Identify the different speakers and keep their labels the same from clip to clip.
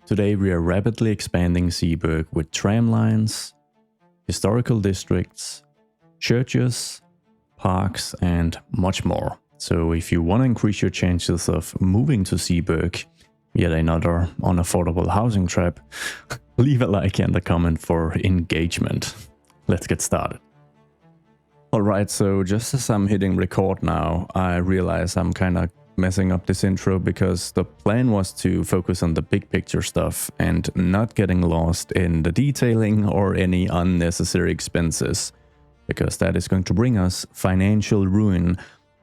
Speaker 1: Today we are rapidly expanding Zeeburg with tram lines, historical districts, churches, parks and much more. So if you want to increase your chances of moving to Zeeburg, yet another unaffordable housing trap, leave a like and a comment for engagement. Let's get started. Alright, so just as I'm hitting record now, I realize I'm kind of messing up this intro because the plan was to focus on the big picture stuff and not getting lost in the detailing or any unnecessary expenses, because that is going to bring us financial ruin.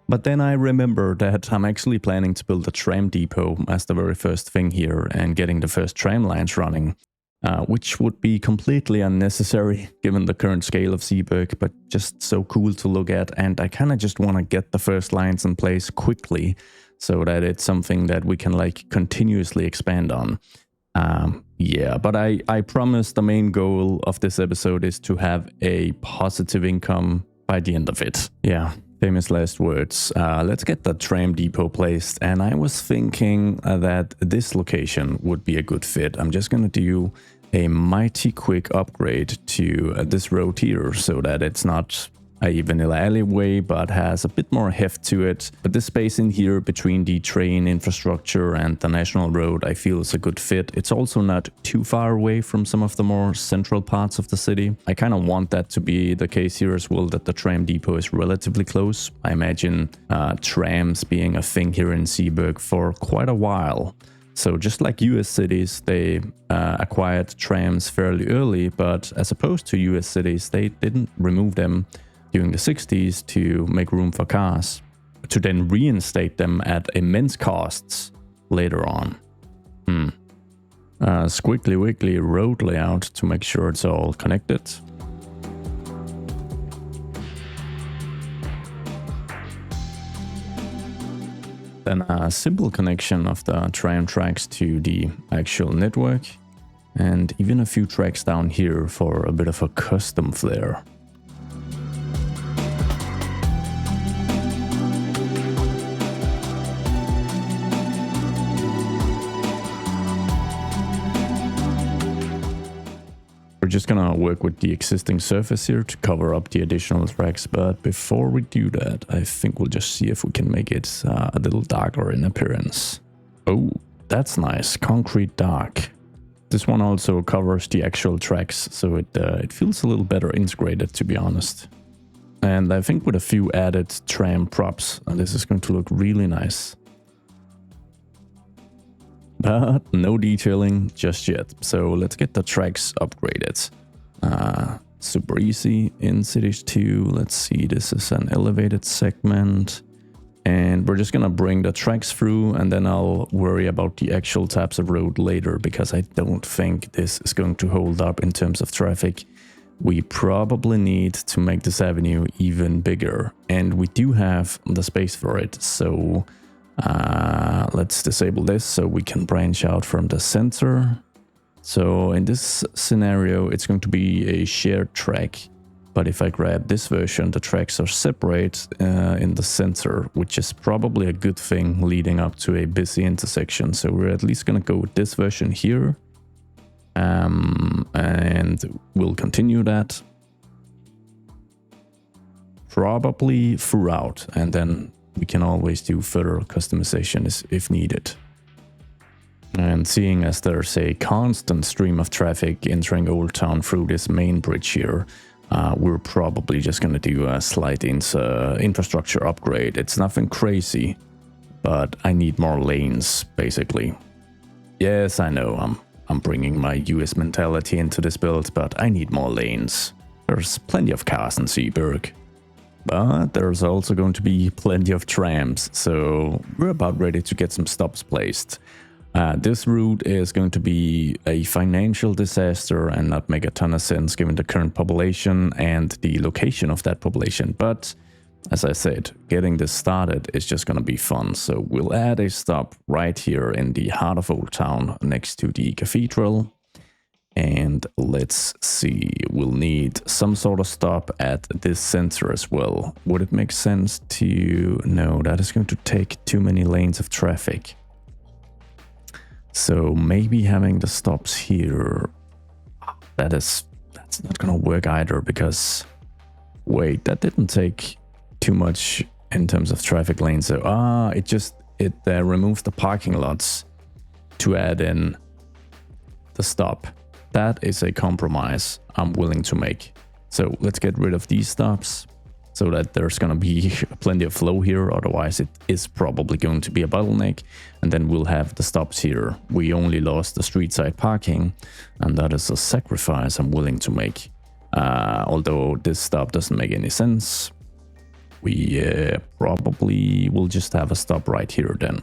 Speaker 1: But then I remember that I'm actually planning to build a tram depot as the very first thing here and getting the first tram lines running. Which would be completely unnecessary given the current scale of Zeeburg, but just so cool to look at, and I kind of just want to get the first lines in place quickly so that it's something that we can like continuously expand on. Yeah, but I promise the main goal of this episode is to have a positive income by the end of it. Yeah. Famous last words. Let's get the tram depot placed, and I was thinking that this location would be a good fit. I'm just gonna do a mighty quick upgrade to this road here so that it's not a vanilla alleyway but has a bit more heft to it. But this space in here between the train infrastructure and the national road I feel is a good fit. It's also not too far away from some of the more central parts of the city. I kind of want that to be the case here as well, that the tram depot is relatively close. I imagine trams being a thing here in Zeeburg for quite a while. So just like US cities, they acquired trams fairly early, but as opposed to US cities, they didn't remove them during the 60s to make room for cars, to then reinstate them at immense costs later on. Squiggly wiggly road layout to make sure it's all connected. Then a simple connection of the tram tracks to the actual network, and even a few tracks down here for a bit of a custom flair. We're just gonna work with the existing surface here to cover up the additional tracks, but before we do that, I think we'll just see if we can make it a little darker in appearance. Oh, that's nice, concrete dark. This one also covers the actual tracks, so it feels a little better integrated, to be honest. And I think with a few added tram props, this is going to look really nice. But no detailing just yet, so let's get the tracks upgraded. Super easy in Cities 2. Let's see, this is an elevated segment. And we're just gonna bring the tracks through, and then I'll worry about the actual types of road later, because I don't think this is going to hold up in terms of traffic. We probably need to make this avenue even bigger, and we do have the space for it, so let's disable this so we can branch out from the center. So in this scenario, it's going to be a shared track. But if I grab this version, the tracks are separate in the center, which is probably a good thing leading up to a busy intersection. So we're at least going to go with this version here. And we'll continue that. Probably throughout, and then we can always do further customization if needed. And seeing as there's a constant stream of traffic entering Old Town through this main bridge here, we're probably just going to do a slight infrastructure upgrade. It's nothing crazy, but I need more lanes, basically. Yes, I know, I'm bringing my US mentality into this build, but I need more lanes. There's plenty of cars in Zeeburg. But there's also going to be plenty of trams, so we're about ready to get some stops placed. This route is going to be a financial disaster and not make a ton of sense given the current population and the location of that population. But as I said, getting this started is just going to be fun. So we'll add a stop right here in the heart of Old Town next to the cathedral. And let's see, we'll need some sort of stop at this center as well. Would it make sense to... No, that is going to take too many lanes of traffic. So maybe having the stops here, that's not gonna work either, because wait, that didn't take too much in terms of traffic lanes. So it removes the parking lots to add in the stop. That is a compromise I'm willing to make. So let's get rid of these stops so that there's gonna be plenty of flow here. Otherwise it is probably going to be a bottleneck, and then we'll have the stops here. We only lost the street side parking, and that is a sacrifice I'm willing to make. Although this stop doesn't make any sense, we probably will just have a stop right here then.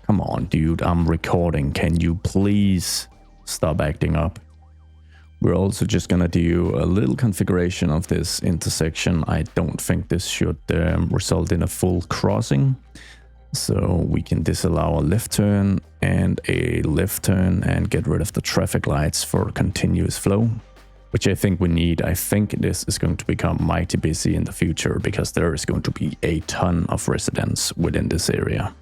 Speaker 1: Come on, dude, I'm recording. Can you please stop acting up? We're also just gonna do a little configuration of this intersection. I don't think this should result in a full crossing. So we can disallow a left turn and a left turn and get rid of the traffic lights for continuous flow, which I think we need. I think this is going to become mighty busy in the future because there is going to be a ton of residents within this area.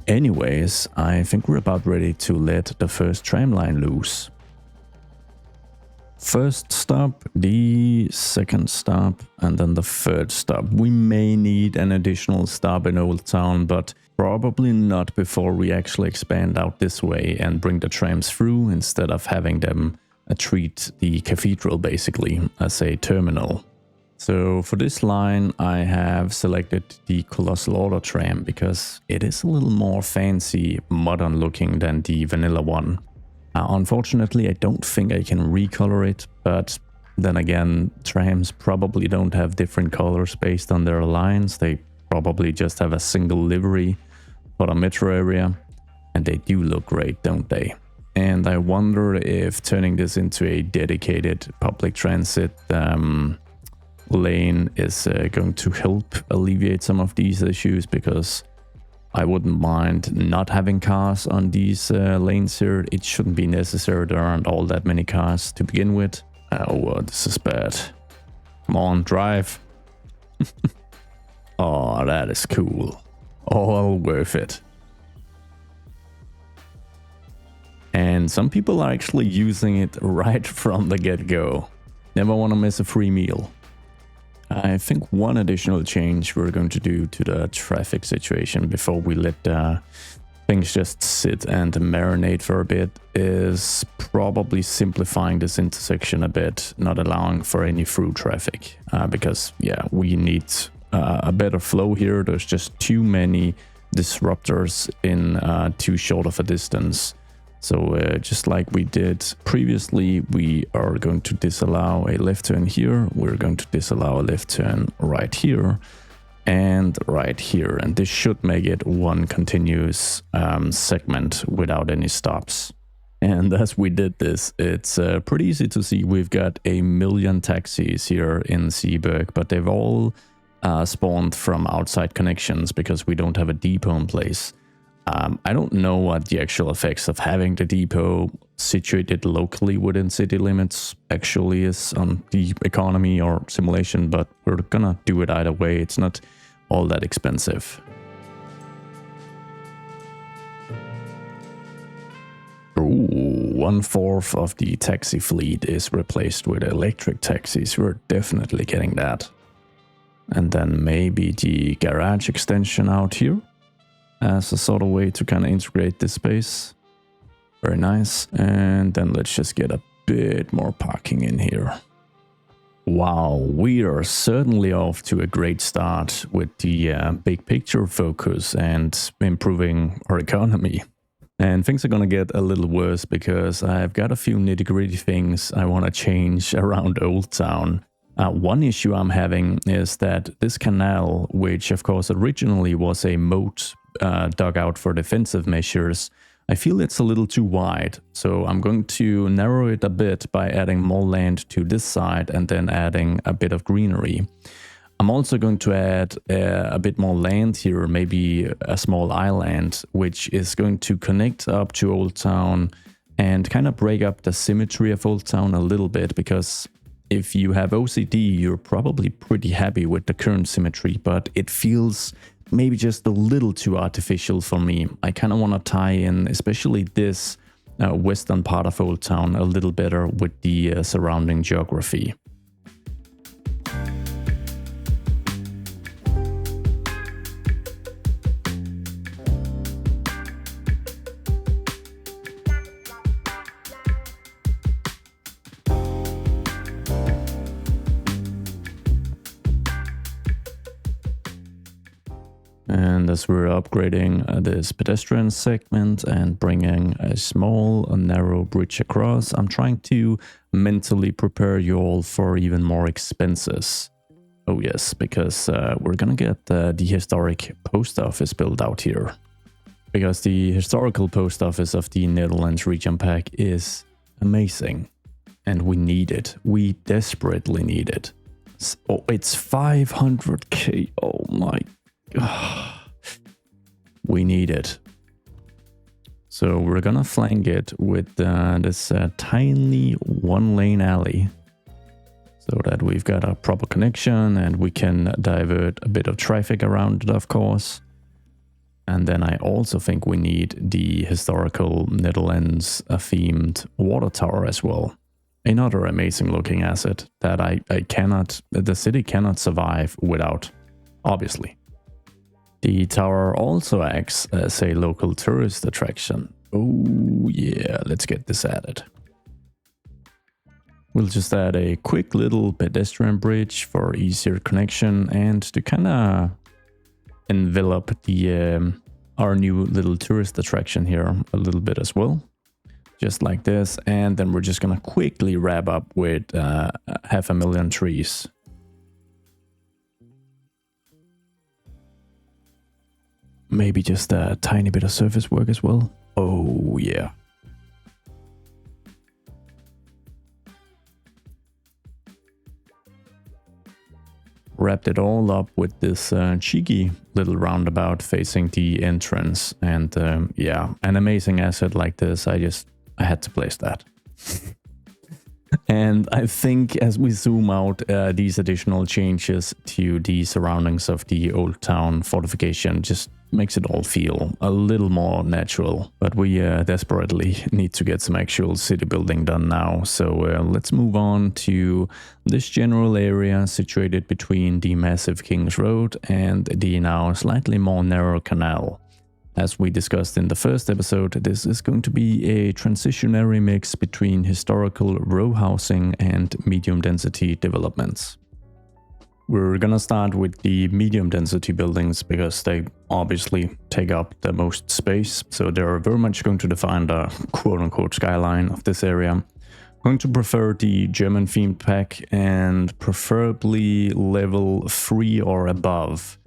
Speaker 1: Anyways, I think we're about ready to let the first tram line loose. First stop, the second stop, and then the third stop. We may need an additional stop in Old Town, but probably not before we actually expand out this way and bring the trams through, instead of having them treat the cathedral basically as a terminal. So for this line, I have selected the Colossal Order tram because it is a little more fancy, modern looking than the vanilla one. Unfortunately, I don't think I can recolor it, but then again, trams probably don't have different colors based on their lines. They probably just have a single livery for the metro area, and they do look great, don't they? And I wonder if turning this into a dedicated public transit lane is going to help alleviate some of these issues, because I wouldn't mind not having cars on these lanes here. It shouldn't be necessary. There aren't all that many cars to begin with. Oh, this is bad. Come on, drive. Oh, that is cool. All worth it. And some people are actually using it right from the get-go. Never want to miss a free meal. I think one additional change we're going to do to the traffic situation before we let things just sit and marinate for a bit is probably simplifying this intersection a bit, not allowing for any through traffic. Because, yeah, we need a better flow here. There's just too many disruptors in too short of a distance. So just like we did previously, we are going to disallow a left turn here. We're going to disallow a left turn right here and right here. And this should make it one continuous segment without any stops. And as we did this, it's pretty easy to see we've got 1 million taxis here in Zeeburg, but they've all spawned from outside connections because we don't have a depot in place. I don't know what the actual effects of having the depot situated locally within city limits actually is on the economy or simulation, but we're gonna do it either way. It's not all that expensive. Ooh, 1/4 of the taxi fleet is replaced with electric taxis. We're definitely getting that. And then maybe the garage extension out here as a sort of way to kind of integrate this space. Very nice. And then let's just get a bit more parking in here. Wow, we are certainly off to a great start with the big picture focus and improving our economy. And things are going to get a little worse because I've got a few nitty-gritty things I want to change around Old Town. One issue I'm having is that this canal, which of course originally was a moat dug out for defensive measures, I feel it's a little too wide. So I'm going to narrow it a bit by adding more land to this side and then adding a bit of greenery. I'm also going to add a bit more land here, maybe a small island, which is going to connect up to Old Town and kind of break up the symmetry of Old Town a little bit, because if you have OCD, you're probably pretty happy with the current symmetry, but it feels maybe just a little too artificial for me. I kind of want to tie in, especially this western part of Old Town, a little better with the surrounding geography. And as we're upgrading this pedestrian segment and bringing a small, narrow bridge across, I'm trying to mentally prepare you all for even more expenses. Oh yes, because we're gonna get the historic post office built out here. Because the historical post office of the Netherlands region pack is amazing. And we need it. We desperately need it. Oh, it's 500k. Oh my god. We need it. So we're gonna flank it with this tiny one-lane alley, so that we've got a proper connection and we can divert a bit of traffic around it, of course. And then I also think we need the historical Netherlands themed water tower as well. Another amazing looking asset that the city cannot survive without, obviously. The tower also acts as a local tourist attraction. Oh yeah, let's get this added. We'll just add a quick little pedestrian bridge for easier connection and to kind of envelop the our new little tourist attraction here a little bit as well. Just like this, and then we're just gonna quickly wrap up with 500,000 trees. Maybe just a tiny bit of surface work as well. Oh yeah. Wrapped it all up with this cheeky little roundabout facing the entrance. And yeah, an amazing asset like this, I had to place that. And I think as we zoom out, these additional changes to the surroundings of the Old Town fortification just makes it all feel a little more natural. But we desperately need to get some actual city building done now. So let's move on to this general area situated between the massive King's Road and the now slightly more narrow canal. As we discussed in the first episode, this is going to be a transitionary mix between historical row housing and medium density developments. We're gonna start with the medium density buildings because they obviously take up the most space, so they're very much going to define the quote-unquote skyline of this area. I'm going to prefer the German themed pack and preferably level 3 or above.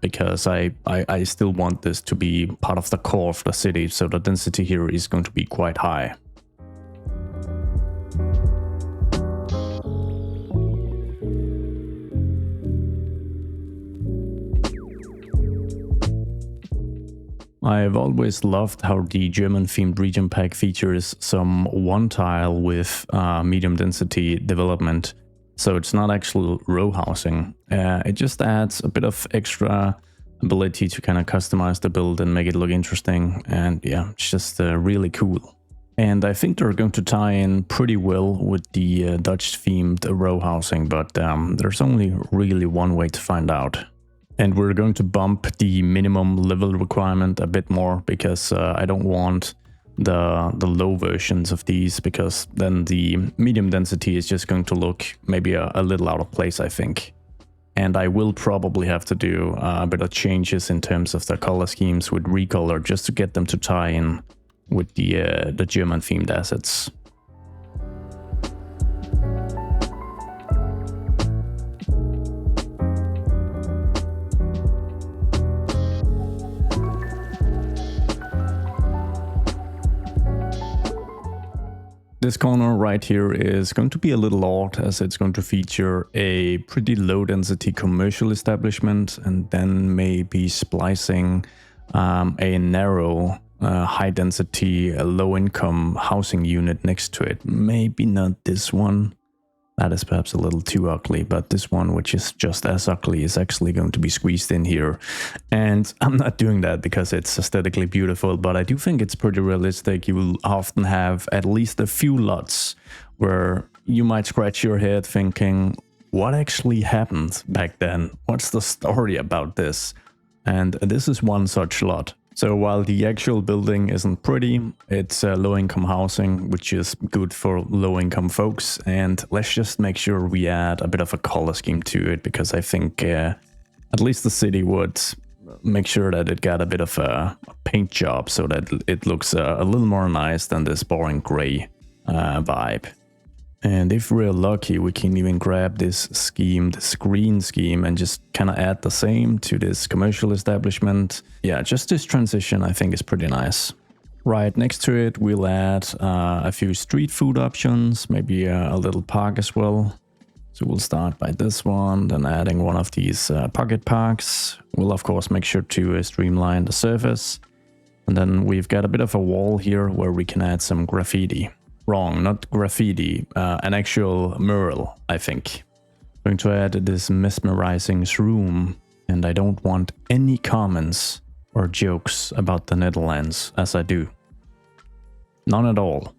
Speaker 1: Because I still want this to be part of the core of the city, so the density here is going to be quite high. I've always loved how the German themed region pack features some one tile with medium density development. So it's not actual row housing. It just adds a bit of extra ability to kind of customize the build and make it look interesting. And yeah, it's just really cool. And I think they're going to tie in pretty well with the Dutch themed row housing, but there's only really one way to find out. And we're going to bump the minimum level requirement a bit more because I don't want the low versions of these, because then the medium density is just going to look maybe a little out of place, I think. And I will probably have to do a bit of changes in terms of the color schemes with recolor just to get them to tie in with the German themed assets. This corner right here is going to be a little odd, as it's going to feature a pretty low density commercial establishment and then maybe splicing a narrow high density low income housing unit next to it. Maybe not this one. That is perhaps a little too ugly, but this one, which is just as ugly, is actually going to be squeezed in here. And I'm not doing that because it's aesthetically beautiful, but I do think it's pretty realistic. You will often have at least a few lots where you might scratch your head thinking, what actually happened back then? What's the story about this? And this is one such lot. So while the actual building isn't pretty, it's low-income housing, which is good for low-income folks. And let's just make sure we add a bit of a color scheme to it, because I think at least the city would make sure that it got a bit of a paint job so that it looks a little more nice than this boring gray vibe. And if we're lucky, we can even grab this scheme, this green scheme, and just kind of add the same to this commercial establishment. Yeah, just this transition I think is pretty nice. Right next to it, we'll add a few street food options, maybe a little park as well. So we'll start by this one, then adding one of these pocket parks. We'll of course make sure to streamline the surface. And then we've got a bit of a wall here where we can add some graffiti. Wrong, not graffiti, an actual mural, I think. I'm going to add this mesmerizing shroom, and I don't want any comments or jokes about the Netherlands, as I do. None at all.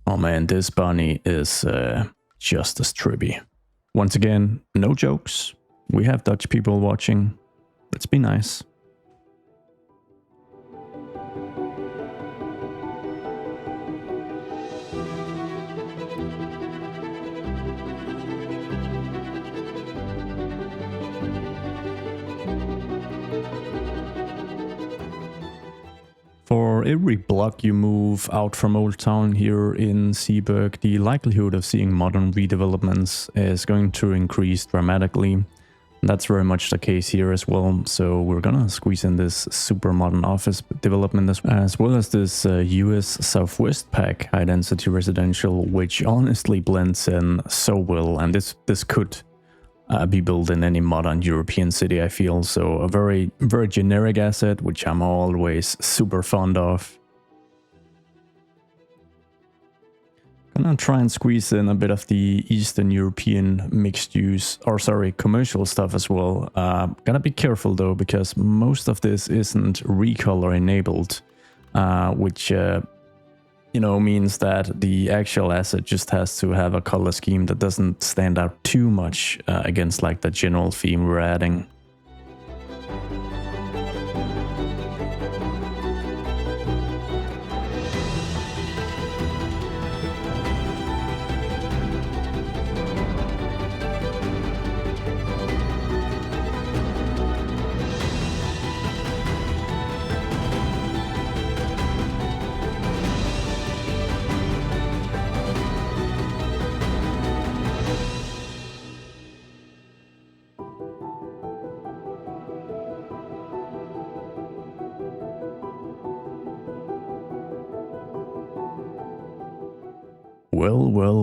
Speaker 1: Oh man, this bunny is just as trippy. Once again, no jokes. We have Dutch people watching. Let's be nice. For every block you move out from Old Town here in Zeeburg, the likelihood of seeing modern redevelopments is going to increase dramatically. That's very much the case here as well. So we're gonna squeeze in this super modern office development as well as this US Southwest Pack high density residential, which honestly blends in so well. And this could be built in any modern European city, I feel. So a very generic asset, which I'm always super fond of. Gonna try and squeeze in a bit of the Eastern European mixed use, or sorry, commercial stuff as well. Gotta be careful though, because most of this isn't recolor enabled, which you know, means that the actual asset just has to have a color scheme that doesn't stand out too much against like the general theme we're adding.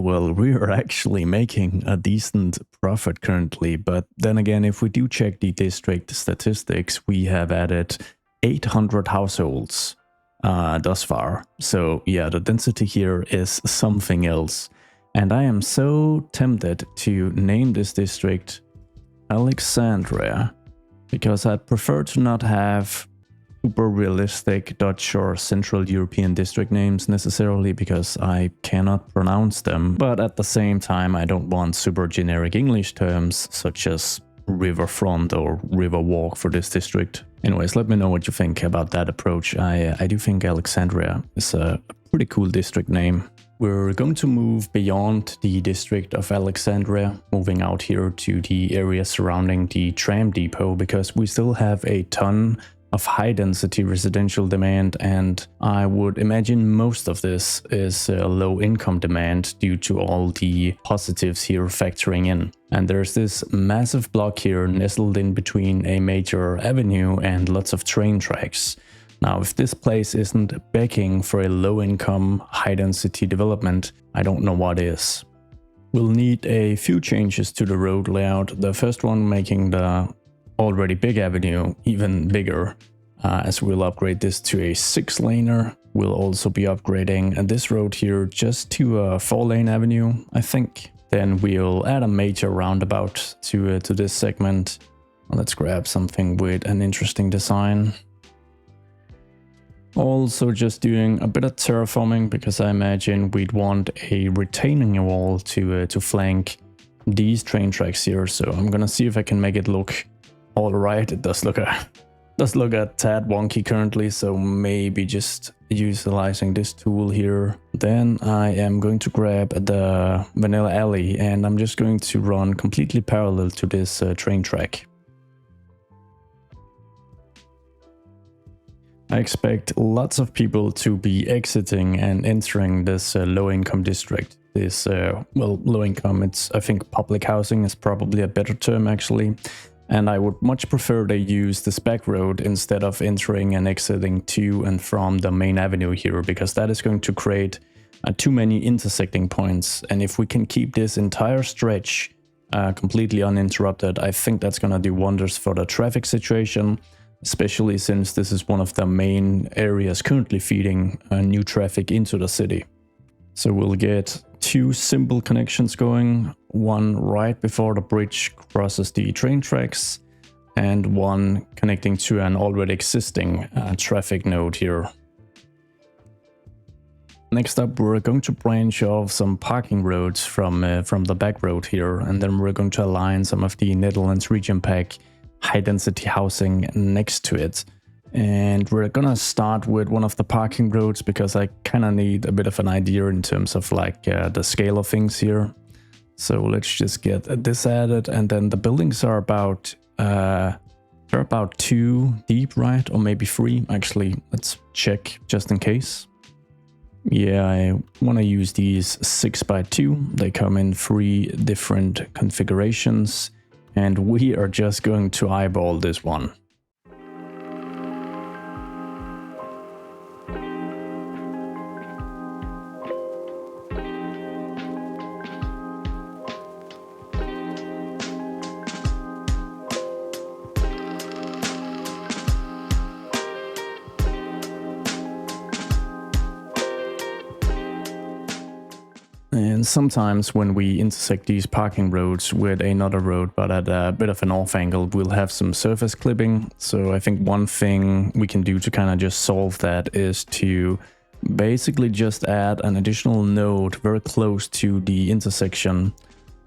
Speaker 1: Well, we are actually making a decent profit currently, but then again, if we do check the district statistics, we have added 800 households thus far. So yeah, the density here is something else. And I am so tempted to name this district Alexandria, because I'd prefer to not have super realistic Dutch or Central European district names necessarily, because I cannot pronounce them. But at the same time, I don't want super generic English terms such as riverfront or riverwalk for this district. Anyways, let me know what you think about that approach. I do think Alexandria is a pretty cool district name. We're going to move beyond the district of Alexandria, moving out here to the area surrounding the tram depot, because we still have a ton of high-density residential demand, and I would imagine most of this is low-income demand due to all the positives here factoring in. And there's this massive block here nestled in between a major avenue and lots of train tracks. Now, if this place isn't begging for a low-income, high-density development, I don't know what is. We'll need a few changes to the road layout, the first one making the already big avenue even bigger, as we'll upgrade this to a 6-laner. We'll also be upgrading this road here just to a 4-lane avenue, I think. Then we'll add a major roundabout to this segment. Let's grab something with an interesting design. Also just doing a bit of terraforming, because I imagine we'd want a retaining wall to flank these train tracks here. So I'm gonna see if I can make it look all right. It does look a tad wonky currently, so maybe just utilizing this tool here. Then I am going to grab the vanilla alley, and I'm just going to run completely parallel to this train track. I expect lots of people to be exiting and entering this low-income district. This, well, low-income, I think public housing is probably a better term actually. And I would much prefer they use this back road instead of entering and exiting to and from the main avenue here, because that is going to create too many intersecting points. And if we can keep this entire stretch completely uninterrupted, I think that's going to do wonders for the traffic situation. Especially since this is one of the main areas currently feeding new traffic into the city. So we'll get 2 simple connections going, one right before the bridge crosses the train tracks, and one connecting to an already existing traffic node here. Next up, we're going to branch off some parking roads from the back road here, and then we're going to align some of the Netherlands Region Pack high-density housing next to it. And we're gonna start with one of the parking roads, because I kind of need a bit of an idea in terms of like the scale of things here. So let's just get this added, and then the buildings are about they're about 2 deep, right? Or maybe 3. Actually, let's check just in case. Yeah, I want to use these 6x2. They come in 3 different configurations. And we are just going to eyeball this one. And sometimes when we intersect these parking roads with another road, but at a bit of an off angle, we'll have some surface clipping. So I think one thing we can do to kind of just solve that is to basically just add an additional node very close to the intersection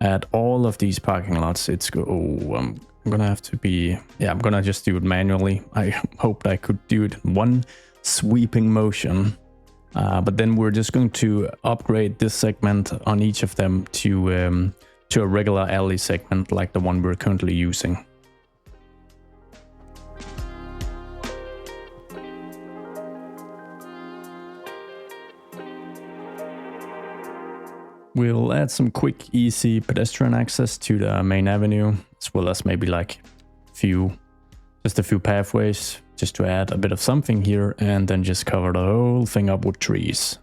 Speaker 1: at all of these parking lots. I'm gonna have to be, I'm gonna just do it manually. I hoped I could do it in one sweeping motion. But then we're just going to upgrade this segment on each of them to a regular alley segment like the one we're currently using. We'll add some quick, easy pedestrian access to the main avenue, as well as maybe like just a few pathways, just to add a bit of something here, and then just cover the whole thing up with trees.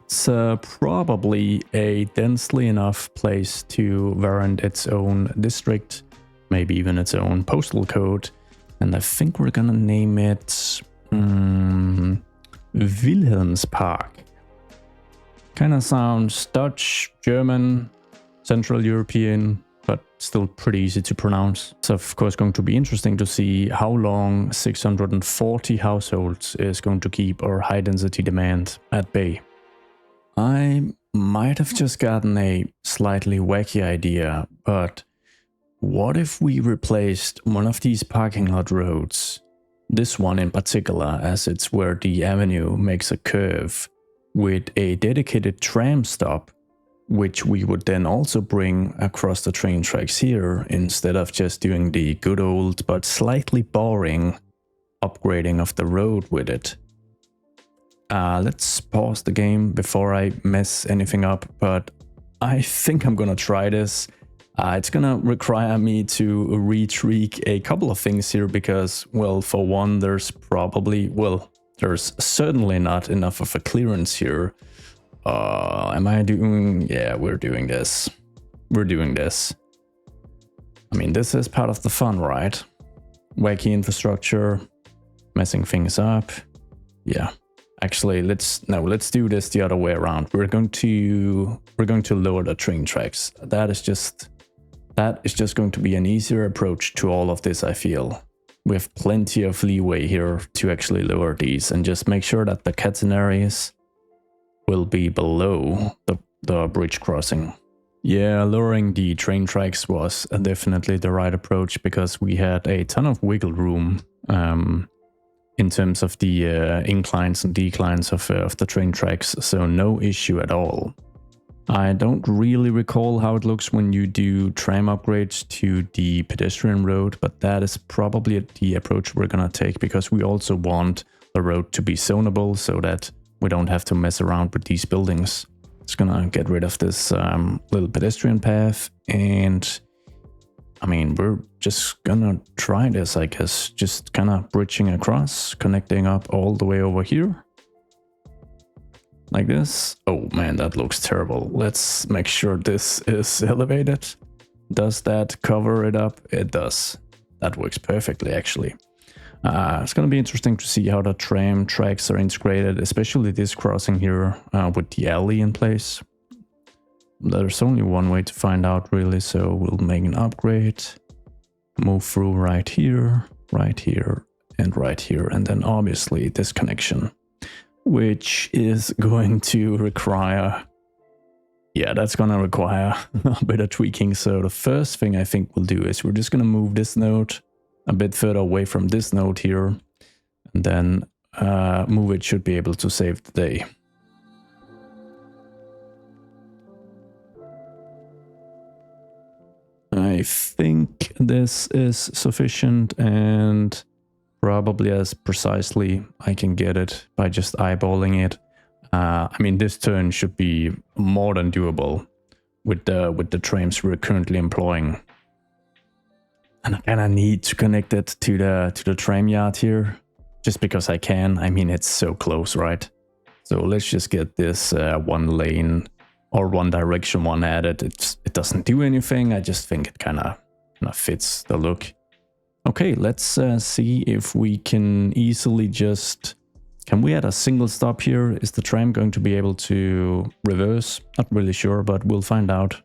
Speaker 1: It's probably a densely enough place to warrant its own district, maybe even its own postal code, and I think we're gonna name it Wilhelmspark. Kind of sounds Dutch, German, Central European, but still pretty easy to pronounce. It's of course going to be interesting to see how long 640 households is going to keep our high density demand at bay. I might have just gotten a slightly wacky idea, but what if we replaced one of these parking lot roads, this one in particular, as it's where the avenue makes a curve, with a dedicated tram stop, which we would then also bring across the train tracks here, instead of just doing the good old but slightly boring upgrading of the road with it. Let's pause the game before I mess anything up, but I think I'm gonna try this. It's gonna require me to retweak a couple of things here because, well, for one, there's certainly not enough of a clearance here. Am I doing... Yeah, we're doing this. We're doing this. I mean, this is part of the fun, right? Wacky infrastructure, messing things up. Yeah. Actually, let's do this the other way around. We're going to lower the train tracks. That is just going to be an easier approach to all of this, I feel. We have plenty of leeway here to actually lower these and just make sure that the catenaries will be below the bridge crossing. Yeah, lowering the train tracks was definitely the right approach because we had a ton of wiggle room in terms of the inclines and declines of the train tracks, so no issue at all. I don't really recall how it looks when you do tram upgrades to the pedestrian road, but that is probably the approach we're gonna take because we also want the road to be zonable so that we don't have to mess around with these buildings. It's gonna get rid of this little pedestrian path, and I mean, we're just gonna try this, I guess. Just kind of bridging across, connecting up all the way over here. Like this. Oh man, that looks terrible. Let's make sure this is elevated. Does that cover it up? It does. That works perfectly, actually. It's gonna be interesting to see how the tram tracks are integrated, especially this crossing here with the alley in place. There's only one way to find out, really, so we'll make an upgrade, move through right here, and right here, and then obviously this connection, which is going to require... Yeah, that's gonna require a bit of tweaking. So the first thing I think we'll do is we're just gonna move this node a bit further away from this node here, and then move it should be able to save the day. I think this is sufficient and probably as precisely I can get it by just eyeballing it. I mean, this turn should be more than doable with the trams we're currently employing. And I kind of need to connect it to the tram yard here, just because I can. I mean, it's so close, right? So let's just get this one lane or one direction one added. It doesn't do anything. I just think it kind of fits the look. Okay, let's see if we can easily just... Can we add a single stop here? Is the tram going to be able to reverse? Not really sure, but we'll find out.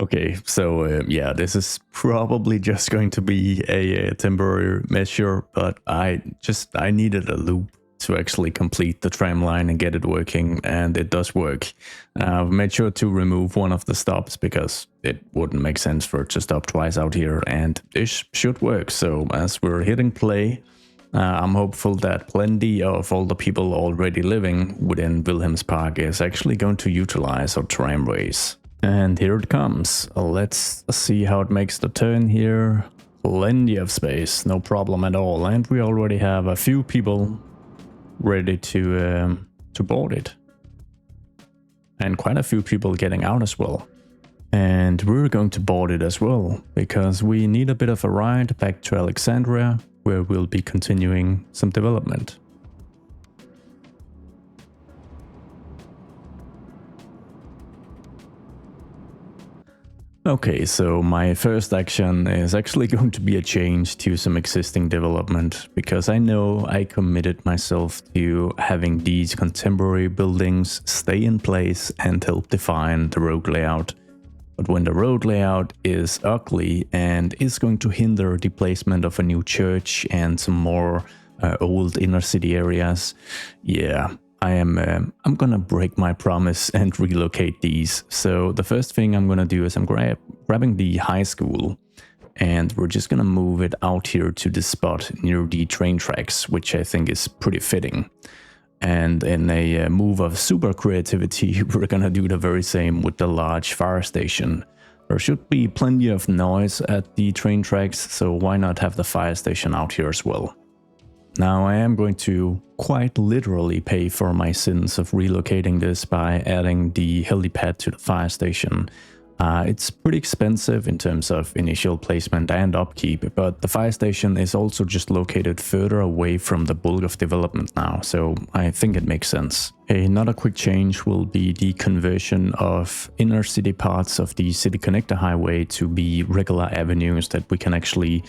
Speaker 1: Okay, so yeah, this is probably just going to be a temporary measure, but I needed a loop to actually complete the tram line and get it working, and it does work. I've made sure to remove one of the stops because it wouldn't make sense for it to stop twice out here, and this should work. So as we're hitting play, I'm hopeful that plenty of all the people already living within Wilhelmspark is actually going to utilize our tramways. And here it comes. Let's see how it makes the turn here. Plenty of space, no problem at all. And we already have a few people ready to board it. And quite a few people getting out as well. And we're going to board it as well, because we need a bit of a ride back to Alexandria, where we'll be continuing some development. Okay, so my first action is actually going to be a change to some existing development, because I know I committed myself to having these contemporary buildings stay in place and help define the road layout. But when the road layout is ugly and is going to hinder the placement of a new church and some more old inner city areas, yeah, I'm gonna break my promise and relocate these. So the first thing I'm gonna do is I'm grabbing the high school, and we're just gonna move it out here to this spot near the train tracks, which I think is pretty fitting. And in a move of super creativity, we're gonna do the very same with the large fire station. There should be plenty of noise at the train tracks, so why not have the fire station out here as well? Now I am going to quite literally pay for my sins of relocating this by adding the helipad to the fire station. It's pretty expensive in terms of initial placement and upkeep, but the fire station is also just located further away from the bulk of development now, so I think it makes sense. Another quick change will be the conversion of inner city parts of the City Connector Highway to be regular avenues that we can actually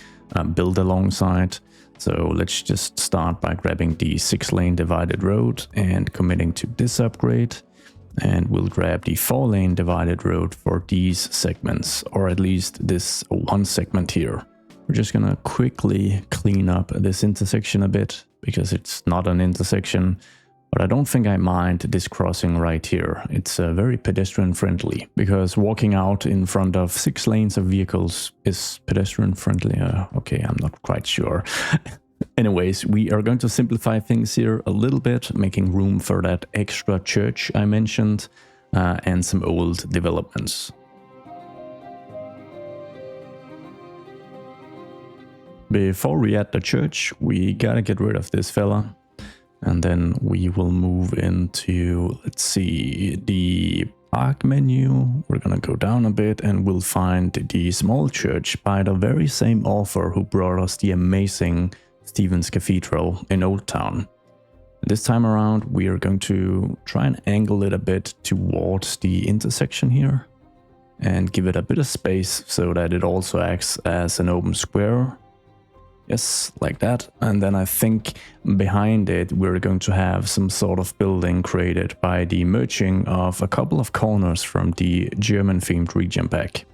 Speaker 1: build alongside. So let's just start by grabbing the 6-lane divided road and committing to this upgrade. And we'll grab the 4-lane divided road for these segments, or at least this one segment here. We're just gonna quickly clean up this intersection a bit, because it's not an intersection, but I don't think I mind this crossing right here. It's very pedestrian friendly, because walking out in front of 6 lanes of vehicles is pedestrian friendly. Okay, I'm not quite sure. Anyways, we are going to simplify things here a little bit, making room for that extra church I mentioned and some old developments. Before we add the church, we gotta get rid of this fella. And then we will move into, let's see, the park menu. We're gonna go down a bit and we'll find the small church by the very same author who brought us the amazing Stephen's Cathedral in Old Town. This time around we are going to try and angle it a bit towards the intersection here and give it a bit of space so that it also acts as an open square. Yes, like that. And then I think behind it we're going to have some sort of building created by the merging of a couple of corners from the German themed region pack.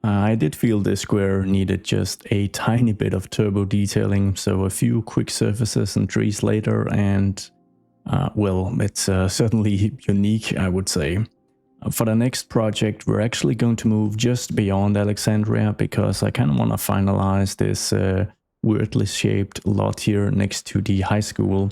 Speaker 1: I did feel this square needed just a tiny bit of turbo detailing, so a few quick surfaces and trees later, and well, it's certainly unique, I would say. For the next project, we're actually going to move just beyond Alexandria, because I kind of want to finalize this weirdly shaped lot here next to the high school.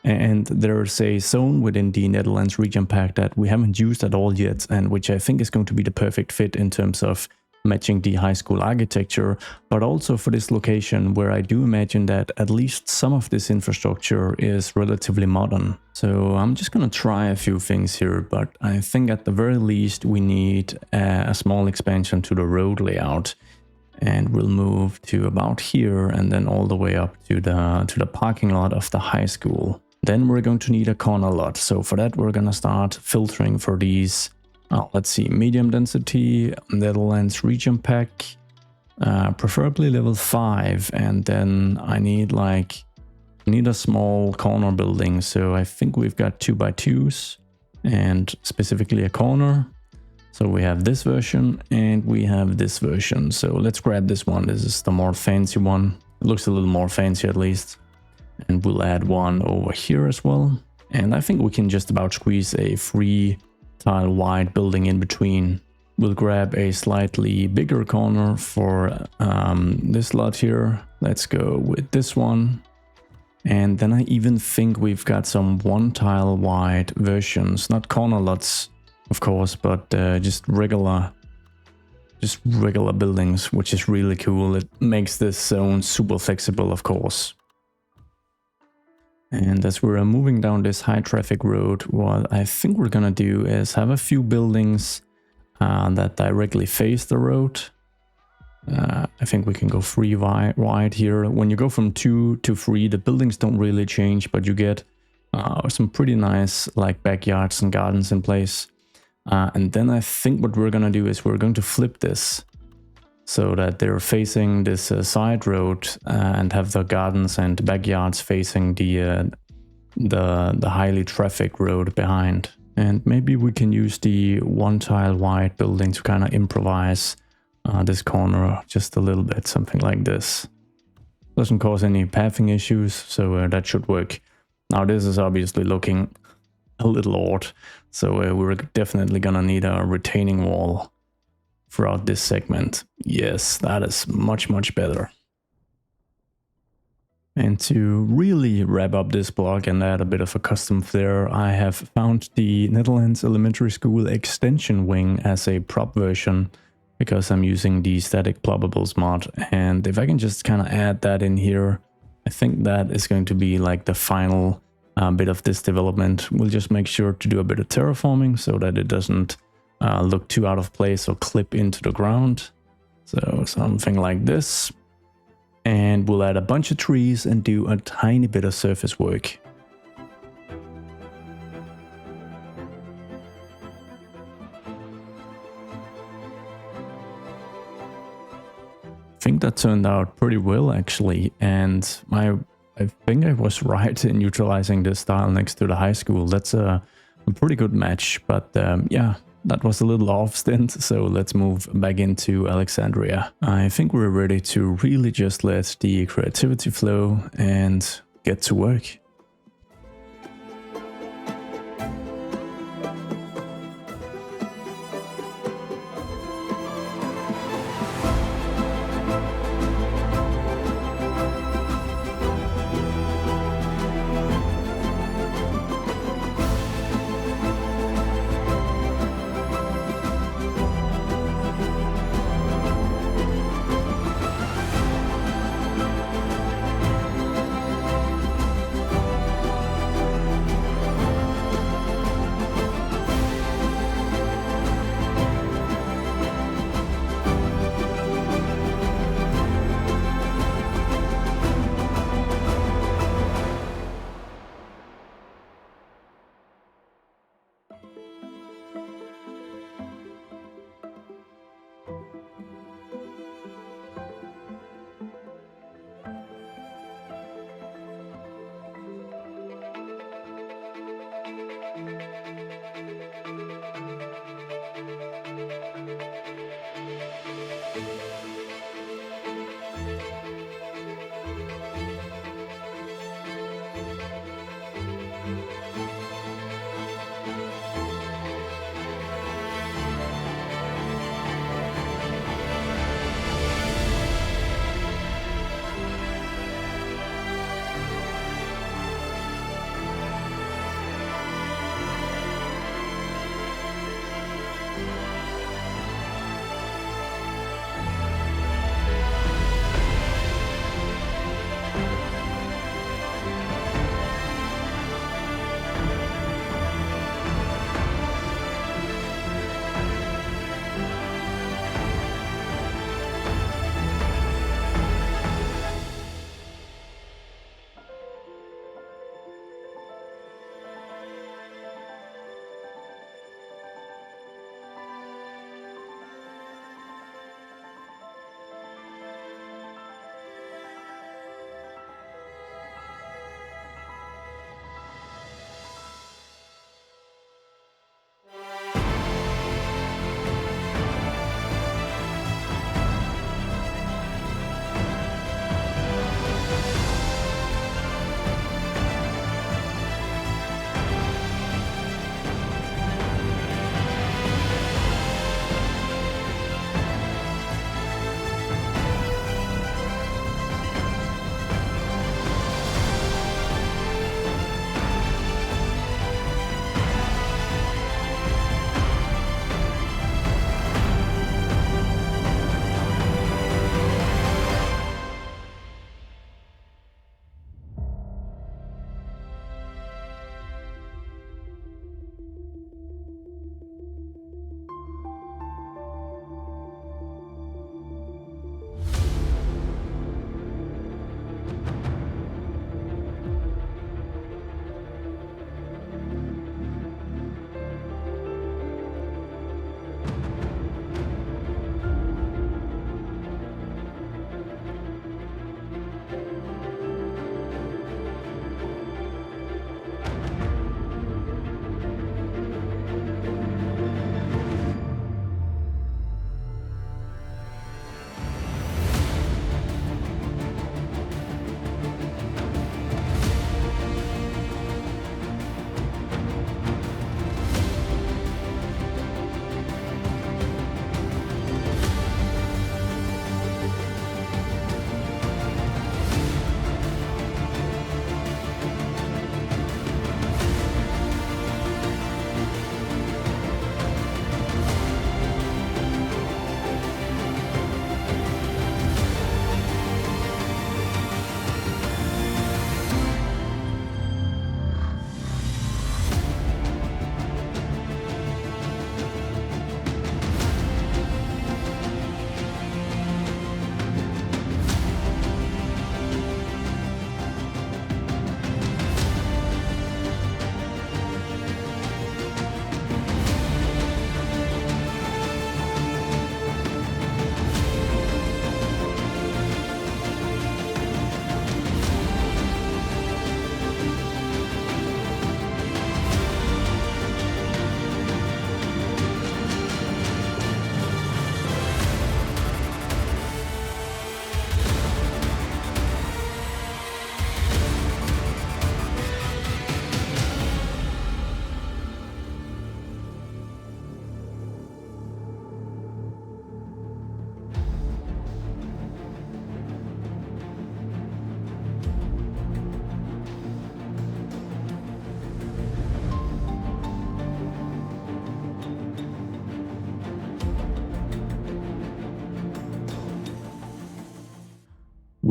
Speaker 1: And there's a zone within the Netherlands region pack that we haven't used at all yet, and which I think is going to be the perfect fit in terms of matching the high school architecture, but also for this location where I do imagine that at least some of this infrastructure is relatively modern. So I'm just gonna try a few things here, but I think at the very least we need a small expansion to the road layout, and we'll move to about here and then all the way up to the parking lot of the high school. Then we're going to need a corner lot, so for that we're gonna start filtering for these. Let's see, medium density, Netherlands region pack, preferably level 5, and then I need a small corner building, so I think we've got 2x2s and specifically a corner. So we have this version and we have this version, so let's grab this one. This is the more fancy one. It looks a little more fancy at least, and we'll add one over here as well. And I think we can just about squeeze a 3 tile wide building in between. We'll grab a slightly bigger corner for this lot here. Let's go with this one. And then I even think we've got some 1 tile wide versions, not corner lots of course, but just regular buildings, which is really cool. It makes this zone super flexible, of course. And as we're moving down this high traffic road, what I think we're gonna do is have a few buildings that directly face the road. I think we can go 3 wide here. When you go from 2 to 3, the buildings don't really change, but you get some pretty nice backyards and gardens in place. And then I think what we're gonna do is we're going to flip this. so that they're facing this side road and have the gardens and backyards facing the highly traffic road behind. And maybe we can use the one tile wide building to kind of improvise this corner just a little bit, something like this. Doesn't cause any pathing issues, so that should work. Now this is obviously looking a little odd, so we're definitely gonna need a retaining wall throughout this segment. Yes, that is much better. And to really wrap up this block and add a bit of a custom flair, I have found the Netherlands Elementary School extension wing as a prop version, because I'm using the static plobbables mod. And if I can just kind of add that in here, I think that is going to be like the final bit of this development. We'll just make sure to do a bit of terraforming so that it doesn't look too out of place or clip into the ground. So something like this. And we'll add a bunch of trees and do a tiny bit of surface work. I think that turned out pretty well actually, and I think I was right in utilizing this style next to the high school. That's a pretty good match, but yeah, that was a little off stint, so let's move back into Alexandria. I think we're ready to really just let the creativity flow and get to work.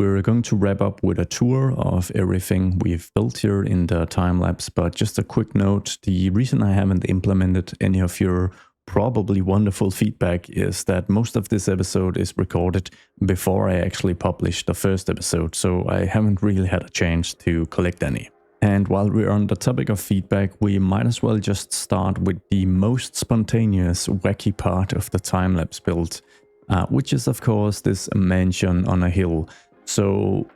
Speaker 1: we're going to wrap up with a tour of everything we've built here in the time-lapse, but just a quick note, the reason I haven't implemented any of your probably wonderful feedback is that most of this episode is recorded before I actually published the first episode, so I haven't really had a chance to collect any. And while we're on the topic of feedback, we might as well just start with the most spontaneous, wacky part of the time-lapse build, which is of course this mansion on a hill. So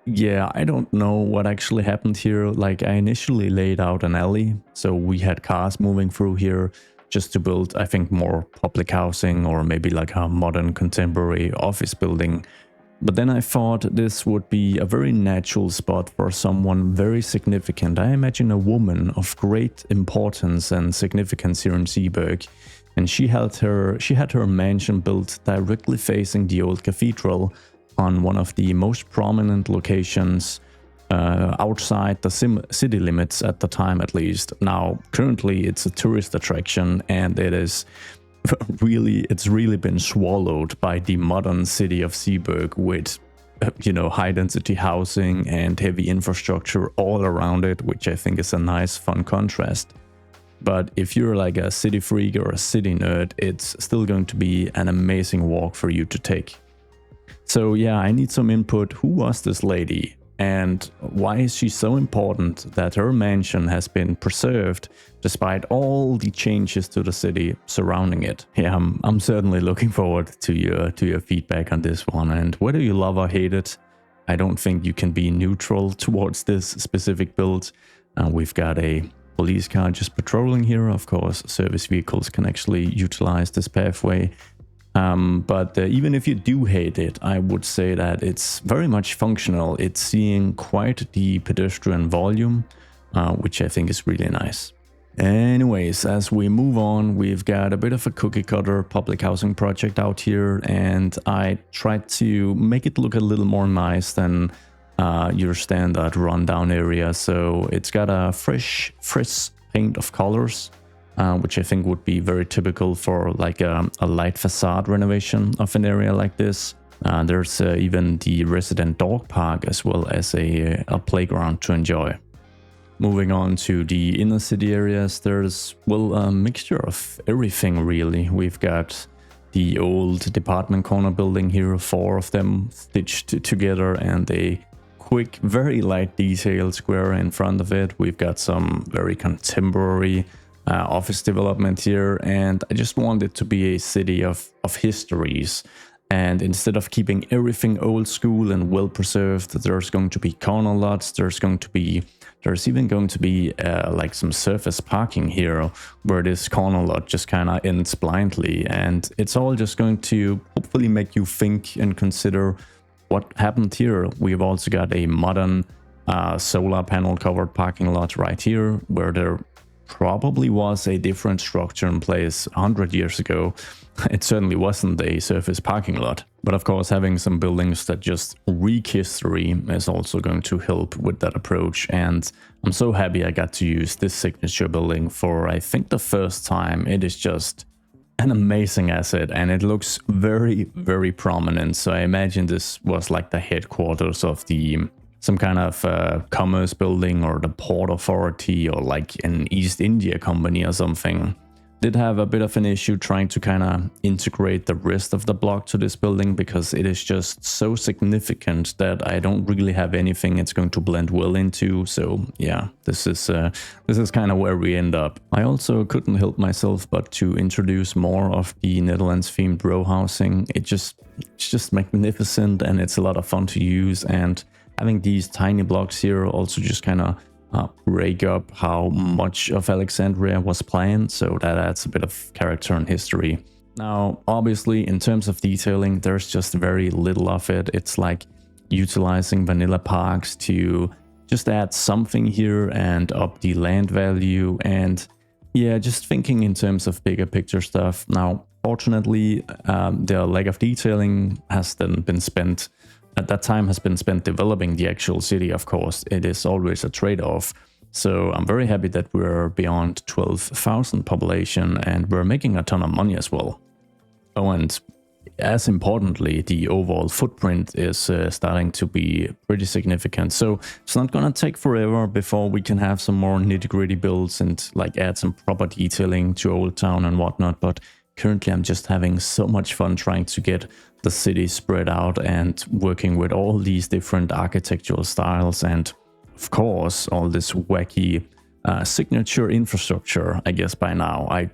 Speaker 1: yeah, I don't know what actually happened here. Like, I initially laid out an alley, so we had cars moving through here just to build, I think, more public housing or maybe like a modern contemporary office building. But then I thought this would be a very natural spot for someone very significant. I imagine a woman of great importance and significance here in Zeeburg. And she had her mansion built directly facing the old cathedral on one of the most prominent locations outside the city limits at the time, at least. Now, currently it's a tourist attraction, and it's really been swallowed by the modern city of Zeeburg with, high density housing and heavy infrastructure all around it, which I think is a nice, fun contrast. But if you're like a city freak or a city nerd, it's still going to be an amazing walk for you to take. So yeah, I need some input. Who was this lady? And why is she so important that her mansion has been preserved despite all the changes to the city surrounding it? Yeah, I'm certainly looking forward to your feedback on this one. And whether you love or hate it, I don't think you can be neutral towards this specific build. We've got a police car just patrolling here. Of course, service vehicles can actually utilize this pathway. But even if you do hate it, I would say that it's very much functional. It's seeing quite the pedestrian volume, which I think is really nice. Anyways, as we move on, we've got a bit of a cookie cutter public housing project out here, and I tried to make it look a little more nice than your standard rundown area. So it's got a fresh paint of colors, which I think would be very typical for like a light facade renovation of an area like this. There's even the resident dog park as well as a playground to enjoy. Moving on to the inner city areas, there's, well, a mixture of everything really. We've got the old department corner building here, 4 of them stitched together, and a quick, very light detail square in front of it. We've got some very contemporary office development here, and I just want it to be a city of histories. And instead of keeping everything old school and well preserved, there's going to be corner lots. There's even going to be like some surface parking here, where this corner lot just kind of ends blindly, and it's all just going to hopefully make you think and consider what happened here. We've also got a modern solar panel covered parking lot right here, where there probably was a different structure in place 100 years ago. It certainly wasn't a surface parking lot. But of course, having some buildings that just reek history is also going to help with that approach. And I'm so happy I got to use this signature building for, I think, the first time. It is just an amazing asset, and it looks very, very prominent. So I imagine this was like the headquarters of some kind of commerce building, or the Port Authority, or like an East India Company or something. Did have a bit of an issue trying to kind of integrate the rest of the block to this building, because it is just so significant that I don't really have anything it's going to blend well into. So yeah, this is kind of where we end up. I also couldn't help myself but to introduce more of the Netherlands themed row housing. It's just magnificent, and it's a lot of fun to use. And having these tiny blocks here also just kind of break up how much of Alexandria was planned, so that adds a bit of character and history. Now, obviously, in terms of detailing, there's just very little of it. It's like utilizing vanilla parks to just add something here and up the land value, and yeah, just thinking in terms of bigger picture stuff. Now, fortunately, the lack of detailing has then been spent at that time has been spent developing the actual city. Of course, it is always a trade-off. So I'm very happy that we're beyond 12,000 population, and we're making a ton of money as well. Oh, and as importantly, the overall footprint is starting to be pretty significant. So it's not gonna take forever before we can have some more nitty-gritty builds and like add some proper detailing to Old Town and whatnot. But currently I'm just having so much fun trying to get the city spread out and working with all these different architectural styles and of course all this wacky signature infrastructure. I guess by now I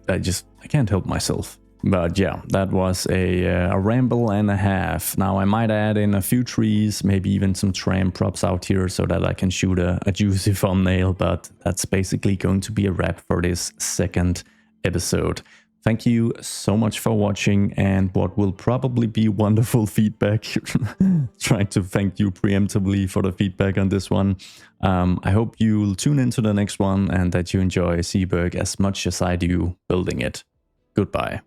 Speaker 1: can't help myself. But yeah, that was a ramble and a half. Now I might add in a few trees, maybe even some tram props out here so that I can shoot a juicy thumbnail. But that's basically going to be a wrap for this second episode. Thank you so much for watching, and what will probably be wonderful feedback. Trying to thank you preemptively for the feedback on this one. I hope you'll tune into the next one and that you enjoy Zeeburg as much as I do building it. Goodbye.